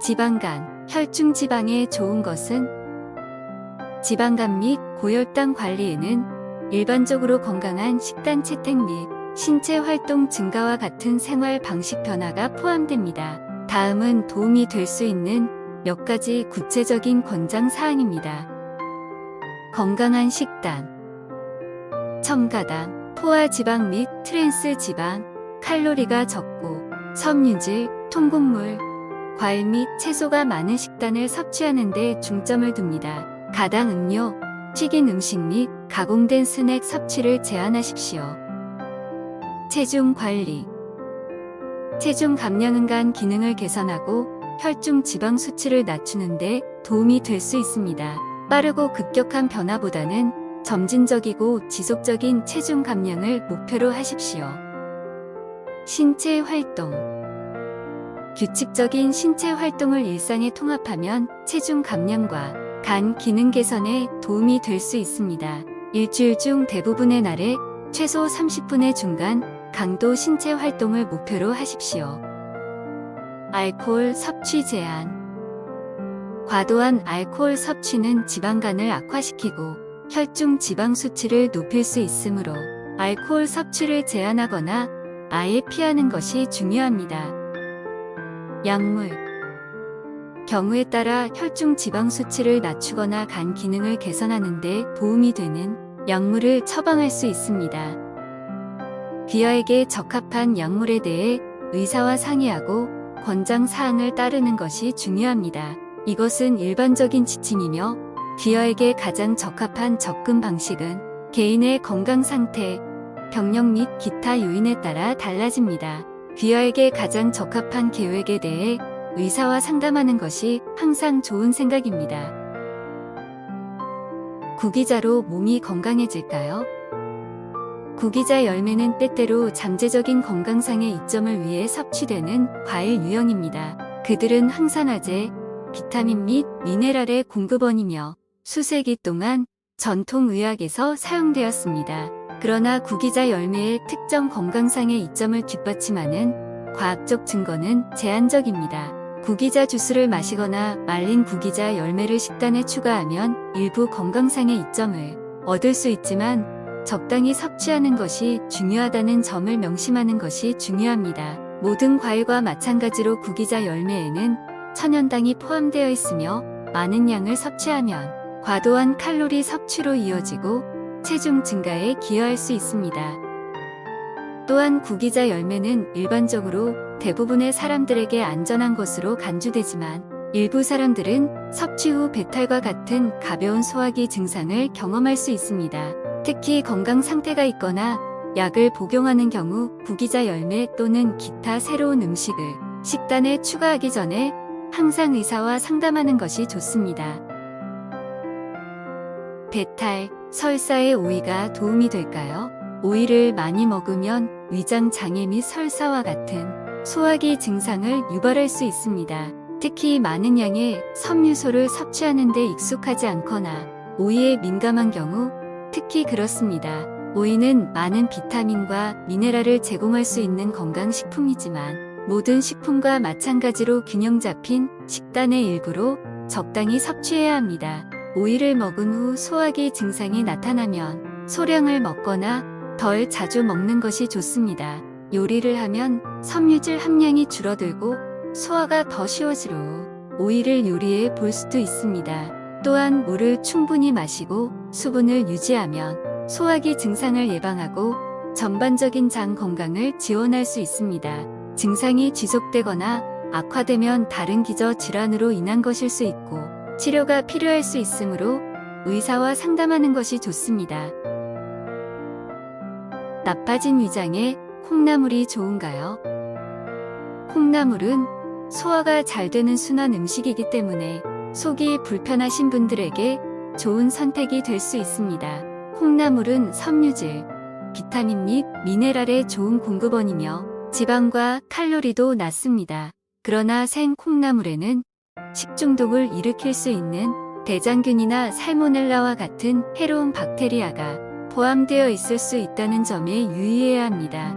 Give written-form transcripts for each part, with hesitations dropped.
지방간, 혈중 지방에 좋은 것은? 지방간 및 고혈당 관리에는 일반적으로 건강한 식단 채택 및 신체 활동 증가와 같은 생활 방식 변화가 포함됩니다. 다음은 도움이 될 수 있는 몇 가지 구체적인 권장 사항입니다. 건강한 식단. 첨가당, 포화 지방 및 트랜스 지방, 칼로리가 적고 섬유질, 통곡물, 과일 및 채소가 많은 식단을 섭취하는 데 중점을 둡니다. 가당 음료, 튀긴 음식 및 가공된 스낵 섭취를 제한하십시오. 체중 관리. 체중 감량은 간 기능을 개선하고 혈중 지방 수치를 낮추는 데 도움이 될 수 있습니다. 빠르고 급격한 변화보다는 점진적이고 지속적인 체중 감량을 목표로 하십시오. 신체 활동. 규칙적인 신체 활동을 일상에 통합하면 체중 감량과 간 기능 개선에 도움이 될 수 있습니다. 일주일 중 대부분의 날에 최소 30분의 중간 강도 신체 활동을 목표로 하십시오. 알코올 섭취 제한. 과도한 알코올 섭취는 지방간을 악화시키고 혈중 지방 수치를 높일 수 있으므로 알코올 섭취를 제한하거나 아예 피하는 것이 중요합니다. 약물. 경우에 따라 혈중 지방 수치를 낮추거나 간 기능을 개선하는 데 도움이 되는 약물을 처방할 수 있습니다. 귀하에게 적합한 약물에 대해 의사와 상의하고 권장 사항을 따르는 것이 중요합니다. 이것은 일반적인 지침이며 귀하에게 가장 적합한 접근 방식은 개인의 건강 상태, 병력 및 기타 요인에 따라 달라집니다. 귀하에게 가장 적합한 계획에 대해 의사와 상담하는 것이 항상 좋은 생각입니다. 구기자로 몸이 건강해질까요? 구기자 열매는 때때로 잠재적인 건강상의 이점을 위해 섭취되는 과일 유형입니다. 그들은 항산화제, 비타민 및 미네랄의 공급원이며 수세기 동안 전통의학에서 사용되었습니다. 그러나 구기자 열매의 특정 건강상의 이점을 뒷받침하는 과학적 증거는 제한적입니다. 구기자 주스를 마시거나 말린 구기자 열매를 식단에 추가하면 일부 건강상의 이점을 얻을 수 있지만 적당히 섭취하는 것이 중요하다는 점을 명심하는 것이 중요합니다. 모든 과일과 마찬가지로 구기자 열매에는 천연당이 포함되어 있으며 많은 양을 섭취하면 과도한 칼로리 섭취로 이어지고 체중 증가에 기여할 수 있습니다. 또한 구기자 열매는 일반적으로 대부분의 사람들에게 안전한 것으로 간주되지만 일부 사람들은 섭취 후 배탈과 같은 가벼운 소화기 증상을 경험할 수 있습니다. 특히 건강 상태가 있거나 약을 복용하는 경우 구기자 열매 또는 기타 새로운 음식을 식단에 추가하기 전에 항상 의사와 상담하는 것이 좋습니다. 배탈, 설사에 오이가 도움이 될까요? 오이를 많이 먹으면 위장 장애 및 설사와 같은 소화기 증상을 유발할 수 있습니다. 특히 많은 양의 섬유소를 섭취하는 데 익숙하지 않거나 오이에 민감한 경우 특히 그렇습니다. 오이는 많은 비타민과 미네랄을 제공할 수 있는 건강식품이지만 모든 식품과 마찬가지로 균형 잡힌 식단의 일부로 적당히 섭취해야 합니다. 오이를 먹은 후 소화기 증상이 나타나면 소량을 먹거나 덜 자주 먹는 것이 좋습니다. 요리를 하면 섬유질 함량이 줄어들고 소화가 더 쉬워지므로 오이를 요리해 볼 수도 있습니다. 또한 물을 충분히 마시고 수분을 유지하면 소화기 증상을 예방하고 전반적인 장 건강을 지원할 수 있습니다. 증상이 지속되거나 악화되면 다른 기저 질환으로 인한 것일 수 있고 치료가 필요할 수 있으므로 의사와 상담하는 것이 좋습니다. 나빠진 위장에 콩나물이 좋은가요? 콩나물은 소화가 잘 되는 순한 음식이기 때문에 속이 불편하신 분들에게 좋은 선택이 될 수 있습니다. 콩나물은 섬유질, 비타민 및 미네랄의 좋은 공급원이며 지방과 칼로리도 낮습니다. 그러나 생 콩나물에는 식중독을 일으킬 수 있는 대장균이나 살모넬라와 같은 해로운 박테리아가 포함되어 있을 수 있다는 점에 유의해야 합니다.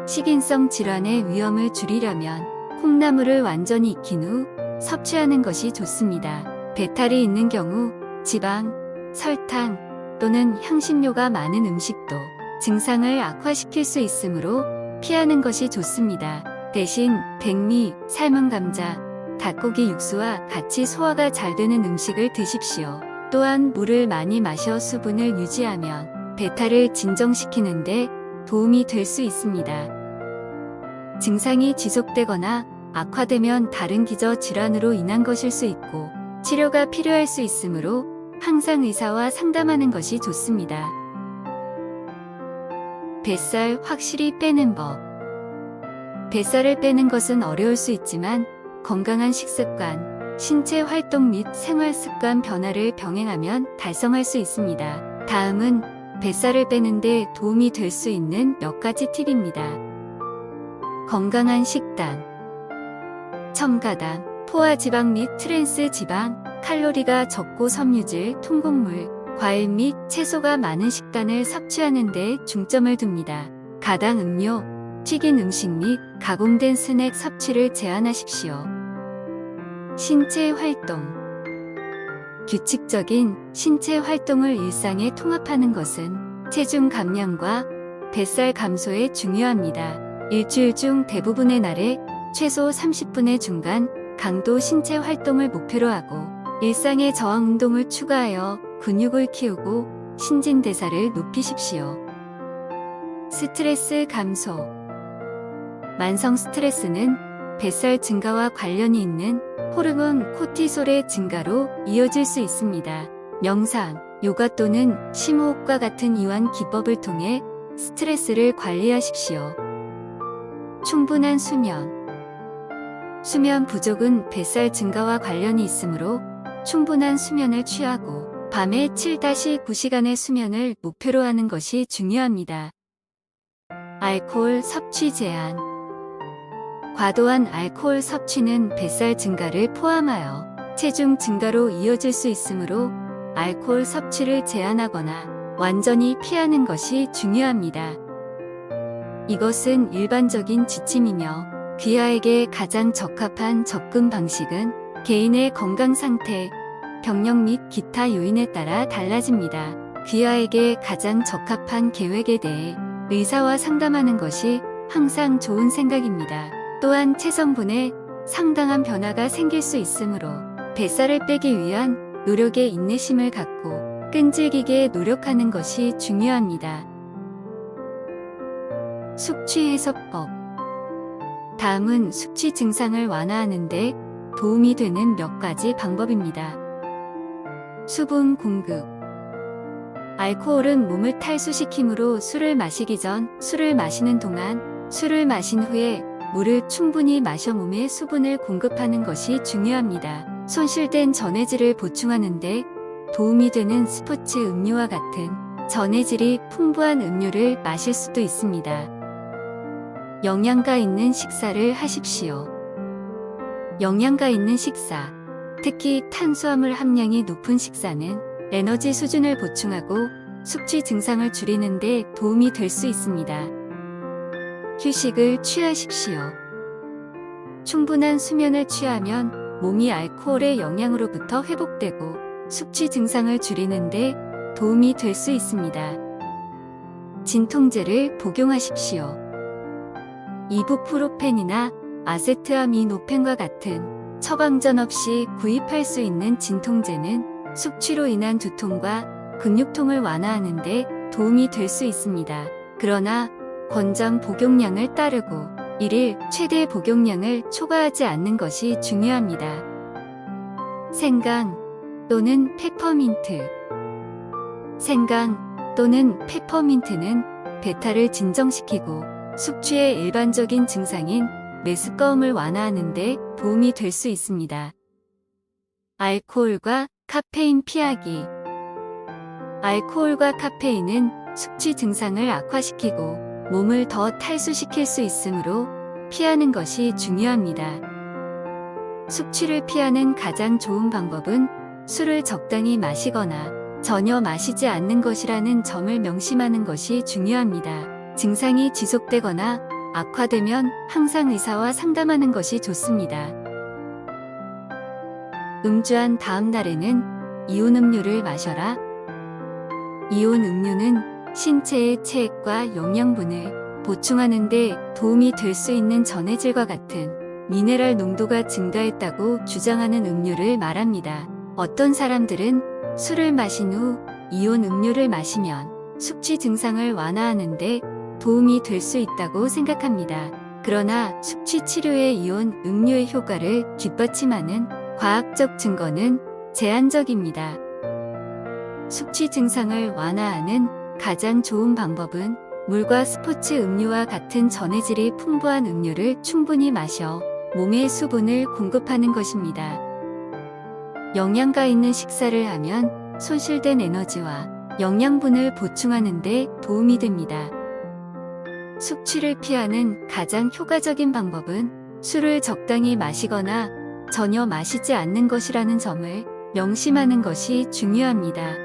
식인성 질환의 위험을 줄이려면 콩나물을 완전히 익힌 후 섭취하는 것이 좋습니다. 배탈이 있는 경우 지방, 설탕 또는 향신료가 많은 음식도 증상을 악화시킬 수 있으므로 피하는 것이 좋습니다. 대신 백미, 삶은 감자, 닭고기 육수와 같이 소화가 잘 되는 음식을 드십시오. 또한 물을 많이 마셔 수분을 유지하면 배탈을 진정시키는 데 도움이 될 수 있습니다. 증상이 지속되거나 악화되면 다른 기저 질환으로 인한 것일 수 있고 치료가 필요할 수 있으므로 항상 의사와 상담하는 것이 좋습니다. 뱃살 확실히 빼는 법. 뱃살을 빼는 것은 어려울 수 있지만 건강한 식습관, 신체 활동 및 생활 습관 변화를 병행하면 달성할 수 있습니다. 다음은 뱃살을 빼는 데 도움이 될 수 있는 몇 가지 팁입니다. 건강한 식단. 첨가당, 포화지방 및 트랜스 지방, 칼로리가 적고 섬유질, 통곡물, 과일 및 채소가 많은 식단을 섭취하는 데 중점을 둡니다. 가당 음료, 튀긴 음식 및 가공된 스낵 섭취를 제한하십시오. 신체 활동. 규칙적인 신체 활동을 일상에 통합하는 것은 체중 감량과 뱃살 감소에 중요합니다. 일주일 중 대부분의 날에 최소 30분의 중간 강도 신체 활동을 목표로 하고 일상의 저항 운동을 추가하여 근육을 키우고 신진대사를 높이십시오. 스트레스 감소. 만성 스트레스는 뱃살 증가와 관련이 있는 호르몬 코티솔의 증가로 이어질 수 있습니다. 명상, 요가 또는 심호흡과 같은 이완 기법을 통해 스트레스를 관리하십시오. 충분한 수면. 수면 부족은 뱃살 증가와 관련이 있으므로 충분한 수면을 취하고 밤에 7-9시간의 수면을 목표로 하는 것이 중요합니다. 알코올 섭취 제한. 과도한 알코올 섭취는 뱃살 증가를 포함하여 체중 증가로 이어질 수 있으므로 알코올 섭취를 제한하거나 완전히 피하는 것이 중요합니다. 이것은 일반적인 지침이며 귀하에게 가장 적합한 접근 방식은 개인의 건강 상태, 병력 및 기타 요인에 따라 달라집니다. 귀하에게 가장 적합한 계획에 대해 의사와 상담하는 것이 항상 좋은 생각입니다. 또한 체성분에 상당한 변화가 생길 수 있으므로 뱃살을 빼기 위한 노력에 인내심을 갖고 끈질기게 노력하는 것이 중요합니다. 숙취 해소법. 다음은 숙취 증상을 완화하는 데 도움이 되는 몇 가지 방법입니다. 수분 공급. 알코올은 몸을 탈수시키므로 술을 마시기 전, 술을 마시는 동안, 술을 마신 후에 물을 충분히 마셔 몸에 수분을 공급하는 것이 중요합니다. 손실된 전해질을 보충하는 데 도움이 되는 스포츠 음료와 같은 전해질이 풍부한 음료를 마실 수도 있습니다. 영양가 있는 식사를 하십시오. 영양가 있는 식사, 특히 탄수화물 함량이 높은 식사는 에너지 수준을 보충하고 숙취 증상을 줄이는 데 도움이 될 수 있습니다. 휴식을 취하십시오. 충분한 수면을 취하면 몸이 알코올의 영향으로부터 회복되고 숙취 증상을 줄이는 데 도움이 될 수 있습니다. 진통제를 복용하십시오. 이부프로펜이나 아세트아미노펜과 같은 처방전 없이 구입할 수 있는 진통제는 숙취로 인한 두통과 근육통을 완화하는 데 도움이 될 수 있습니다. 그러나 권장 복용량을 따르고 1일 최대 복용량을 초과하지 않는 것이 중요합니다. 생강 또는 페퍼민트. 생강 또는 페퍼민트는 배탈을 진정시키고 숙취의 일반적인 증상인 메스꺼움을 완화하는 데 도움이 될 수 있습니다. 알코올과 카페인 피하기. 알코올과 카페인은 숙취 증상을 악화시키고 몸을 더 탈수시킬 수 있으므로 피하는 것이 중요합니다. 숙취를 피하는 가장 좋은 방법은 술을 적당히 마시거나 전혀 마시지 않는 것이라는 점을 명심하는 것이 중요합니다. 증상이 지속되거나 악화되면 항상 의사와 상담하는 것이 좋습니다. 음주한 다음 날에는 이온 음료를 마셔라. 이온 음료는 신체의 체액과 영양분을 보충하는 데 도움이 될 수 있는 전해질과 같은 미네랄 농도가 증가했다고 주장하는 음료를 말합니다. 어떤 사람들은 술을 마신 후 이온 음료를 마시면 숙취 증상을 완화하는 데 도움이 될 수 있다고 생각합니다. 그러나 숙취 치료의 이온 음료의 효과를 뒷받침하는 과학적 증거는 제한적입니다. 숙취 증상을 완화하는 가장 좋은 방법은 물과 스포츠 음료와 같은 전해질이 풍부한 음료를 충분히 마셔 몸에 수분을 공급하는 것입니다. 영양가 있는 식사를 하면 손실된 에너지와 영양분을 보충하는 데 도움이 됩니다. 숙취를 피하는 가장 효과적인 방법은 술을 적당히 마시거나 전혀 마시지 않는 것이라는 점을 명심하는 것이 중요합니다.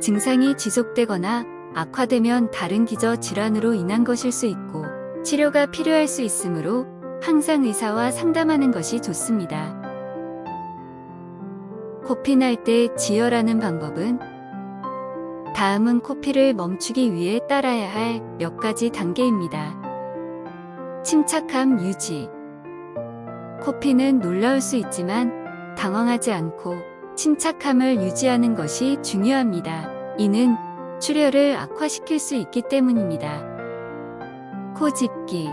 증상이 지속되거나 악화되면 다른 기저 질환으로 인한 것일 수 있고 치료가 필요할 수 있으므로 항상 의사와 상담하는 것이 좋습니다. 코피 날 때 지혈하는 방법은 다음은 코피를 멈추기 위해 따라야 할 몇 가지 단계입니다. 침착함 유지. 코피는 놀라울 수 있지만 당황하지 않고 침착함을 유지하는 것이 중요합니다. 이는 출혈을 악화시킬 수 있기 때문입니다. 코 짚기.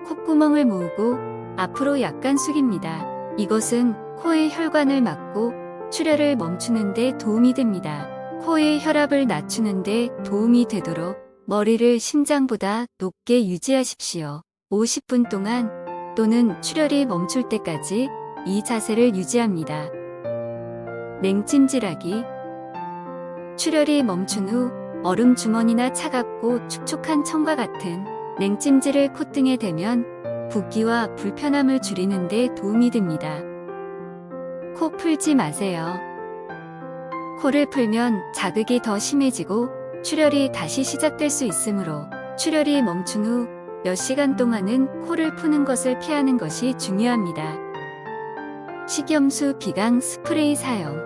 콧구멍을 모으고 앞으로 약간 숙입니다. 이것은 코의 혈관을 막고 출혈을 멈추는 데 도움이 됩니다. 코의 혈압을 낮추는 데 도움이 되도록 머리를 심장보다 높게 유지하십시오. 50분 동안 또는 출혈이 멈출 때까지 이 자세를 유지합니다. 냉찜질하기. 출혈이 멈춘 후 얼음 주머니나 차갑고 축축한 청과 같은 냉찜질을 콧등에 대면 붓기와 불편함을 줄이는 데 도움이 됩니다. 코 풀지 마세요. 코를 풀면 자극이 더 심해지고 출혈이 다시 시작될 수 있으므로 출혈이 멈춘 후 몇 시간 동안은 코를 푸는 것을 피하는 것이 중요합니다. 식염수 비강 스프레이 사용.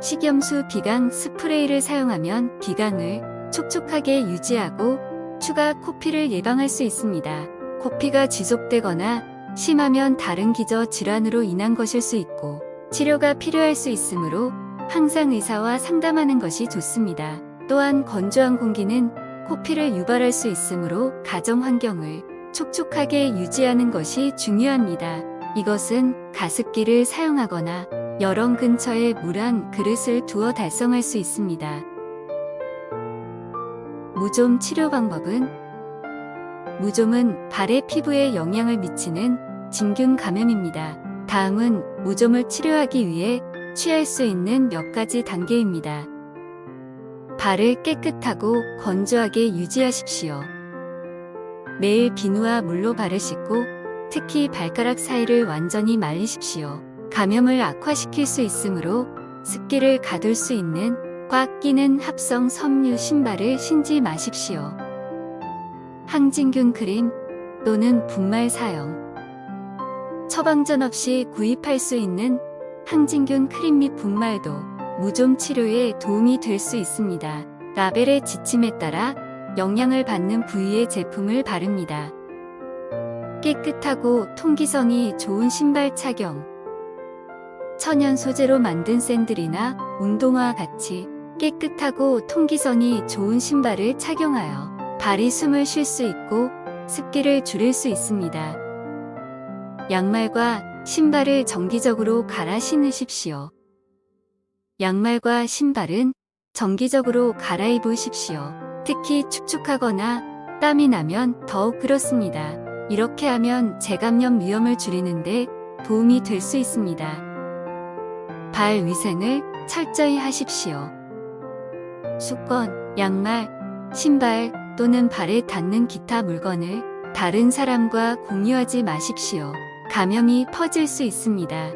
식염수 비강 스프레이를 사용하면 비강을 촉촉하게 유지하고 추가 코피를 예방할 수 있습니다. 코피가 지속되거나 심하면 다른 기저 질환으로 인한 것일 수 있고 치료가 필요할 수 있으므로 항상 의사와 상담하는 것이 좋습니다. 또한 건조한 공기는 코피를 유발할 수 있으므로 가정 환경을 촉촉하게 유지하는 것이 중요합니다. 이것은 가습기를 사용하거나 열엉 근처에 물 한 그릇을 두어 달성할 수 있습니다. 무좀 치료 방법은 무좀은 발의 피부에 영향을 미치는 진균 감염입니다. 다음은 무좀을 치료하기 위해 취할 수 있는 몇 가지 단계입니다. 발을 깨끗하고 건조하게 유지하십시오. 매일 비누와 물로 발을 씻고 특히 발가락 사이를 완전히 말리십시오. 감염을 악화시킬 수 있으므로 습기를 가둘 수 있는 꽉 끼는 합성 섬유 신발을 신지 마십시오. 항진균 크림 또는 분말 사용. 처방전 없이 구입할 수 있는 항진균 크림 및 분말도 무좀 치료에 도움이 될 수 있습니다. 라벨의 지침에 따라 영향을 받는 부위의 제품을 바릅니다. 깨끗하고 통기성이 좋은 신발 착용. 천연 소재로 만든 샌들이나 운동화와 같이 깨끗하고 통기성이 좋은 신발을 착용하여 발이 숨을 쉴 수 있고 습기를 줄일 수 있습니다. 양말과 신발을 정기적으로 갈아 신으십시오. 양말과 신발은 정기적으로 갈아입으십시오. 특히 축축하거나 땀이 나면 더욱 그렇습니다. 이렇게 하면 재감염 위험을 줄이는데 도움이 될 수 있습니다. 발 위생을 철저히 하십시오. 수건, 양말, 신발 또는 발에 닿는 기타 물건을 다른 사람과 공유하지 마십시오. 감염이 퍼질 수 있습니다.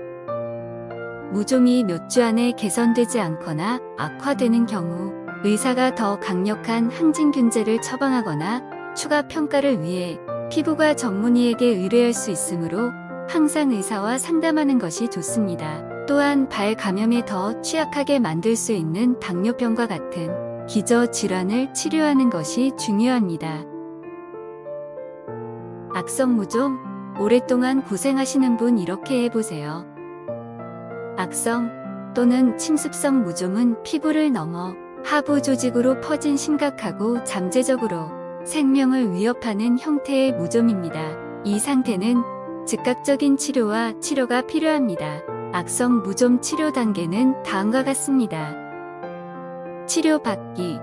무좀이 몇 주 안에 개선되지 않거나 악화되는 경우 의사가 더 강력한 항진균제를 처방하거나 추가 평가를 위해 피부과 전문의에게 의뢰할 수 있으므로 항상 의사와 상담하는 것이 좋습니다. 또한 발 감염에 더 취약하게 만들 수 있는 당뇨병과 같은 기저 질환을 치료하는 것이 중요합니다. 악성 무좀, 오랫동안 고생하시는 분 이렇게 해보세요. 악성 또는 침습성 무좀은 피부를 넘어 하부 조직으로 퍼진 심각하고 잠재적으로 생명을 위협하는 형태의 무좀입니다. 이 상태는 즉각적인 치료가 필요합니다. 악성 무좀 치료 단계는 다음과 같습니다. 치료받기.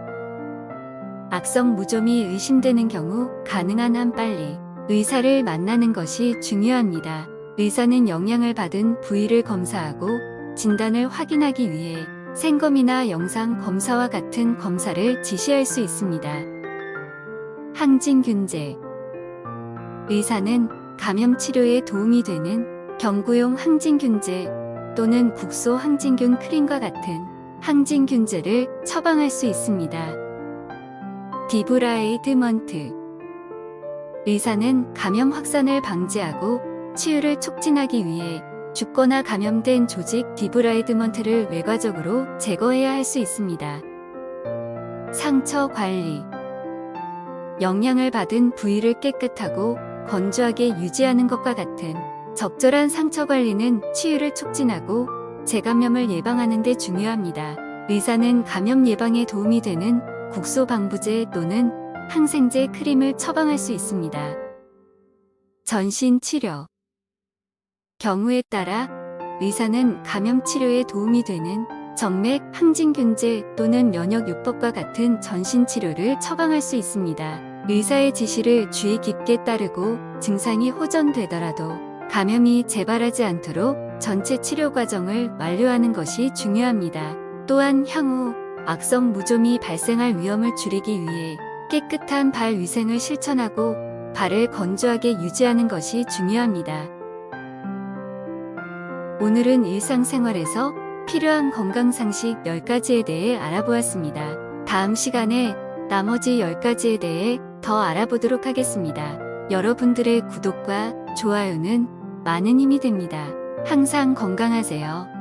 악성 무좀이 의심되는 경우 가능한 한 빨리 의사를 만나는 것이 중요합니다. 의사는 영향을 받은 부위를 검사하고 진단을 확인하기 위해 생검이나 영상 검사와 같은 검사를 지시할 수 있습니다. 항진균제. 의사는 감염 치료에 도움이 되는 경구용 항진균제 또는 국소 항진균 크림과 같은 항진균제를 처방할 수 있습니다. 디브라이드먼트. 의사는 감염 확산을 방지하고 치유를 촉진하기 위해 죽거나 감염된 조직 디브라이드먼트를 외과적으로 제거해야 할 수 있습니다. 상처 관리. 영향을 받은 부위를 깨끗하고 건조하게 유지하는 것과 같은 적절한 상처 관리는 치유를 촉진하고 재감염을 예방하는 데 중요합니다. 의사는 감염 예방에 도움이 되는 국소 방부제 또는 항생제 크림을 처방할 수 있습니다. 전신 치료. 경우에 따라 의사는 감염 치료에 도움이 되는 정맥 항진균제 또는 면역요법과 같은 전신 치료를 처방할 수 있습니다. 의사의 지시를 주의 깊게 따르고 증상이 호전되더라도 감염이 재발하지 않도록 전체 치료 과정을 완료하는 것이 중요합니다. 또한 향후 악성 무좀이 발생할 위험을 줄이기 위해 깨끗한 발 위생을 실천하고 발을 건조하게 유지하는 것이 중요합니다. 오늘은 일상생활에서 필요한 건강상식 10가지에 대해 알아보았습니다. 다음 시간에 나머지 10가지에 대해 더 알아보도록 하겠습니다. 여러분들의 구독과 좋아요는 많은 힘이 됩니다. 항상 건강하세요.